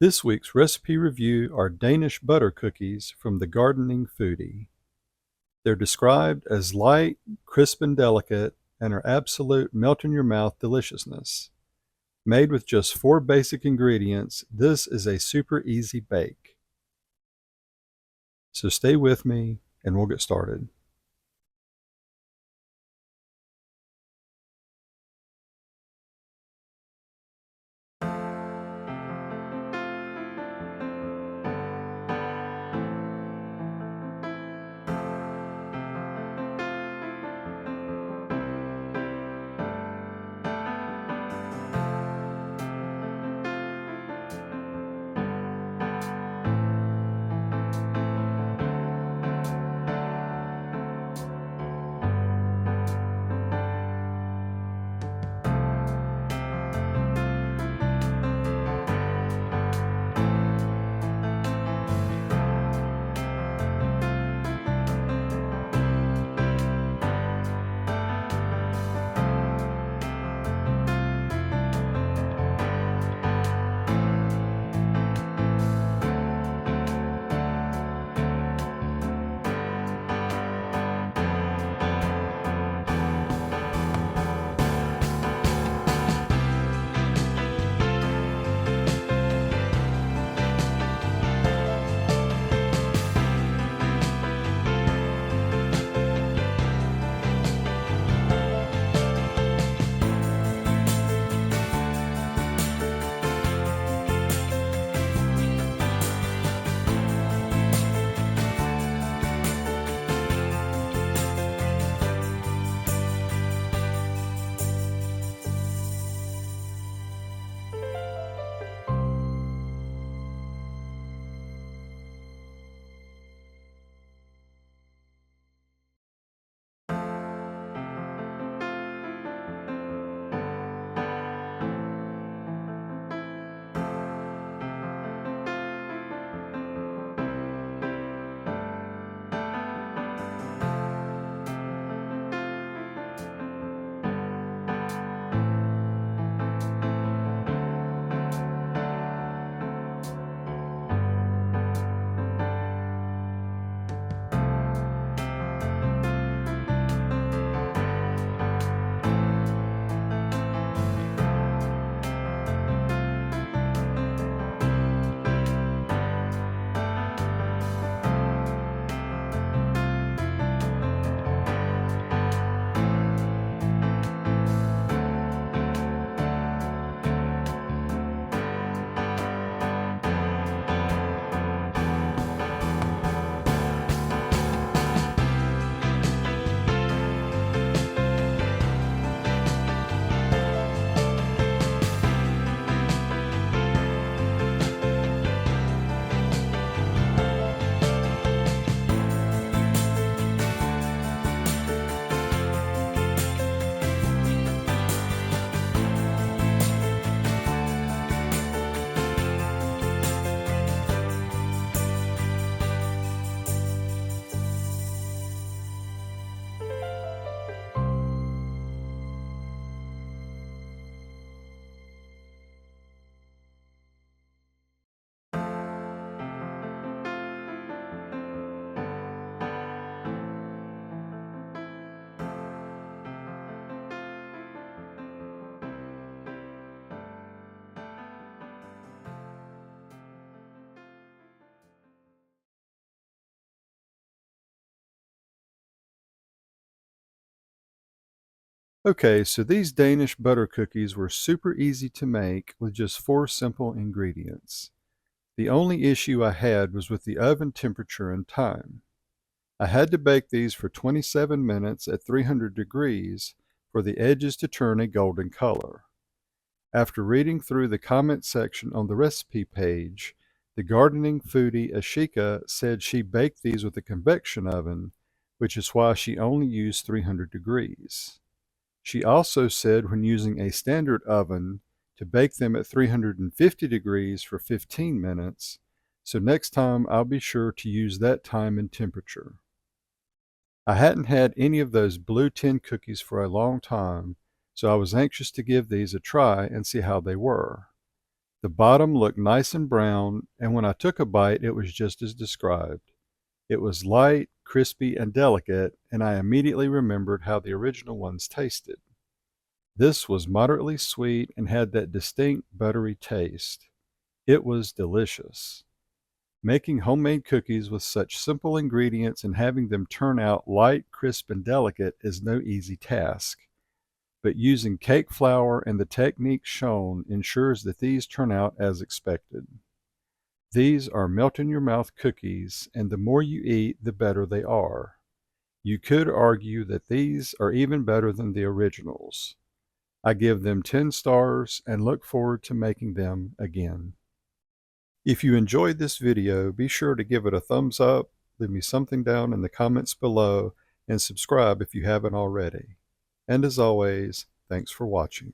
This week's recipe review are Danish Butter Cookies from the Gardening Foodie. They're described as light, crisp and delicate, and are absolute melt-in-your-mouth deliciousness. Made with just 4 basic ingredients, this is a super easy bake. So stay with me and we'll get started. Okay, so these Danish butter cookies were super easy to make with just 4 simple ingredients. The only issue I had was with the oven temperature and time. I had to bake these for 27 minutes at 300 degrees for the edges to turn a golden color. After reading through the comment section on the recipe page, the gardening foodie Ashika said she baked these with a convection oven, which is why she only used 300 degrees. She also said when using a standard oven to bake them at 350 degrees for 15 minutes, so next time I'll be sure to use that time and temperature. I hadn't had any of those blue tin cookies for a long time, so I was anxious to give these a try and see how they were. The bottom looked nice and brown, and when I took a bite, it was just as described. It was light, crispy, and delicate, and I immediately remembered how the original ones tasted. This was moderately sweet and had that distinct buttery taste. It was delicious. Making homemade cookies with such simple ingredients and having them turn out light, crisp, and delicate is no easy task. But using cake flour and the technique shown ensures that these turn out as expected. These are melt-in-your-mouth cookies, and the more you eat, the better they are. You could argue that these are even better than the originals. I give them 10 stars and look forward to making them again. If you enjoyed this video, be sure to give it a thumbs up, leave me something down in the comments below, and subscribe if you haven't already. And as always, thanks for watching.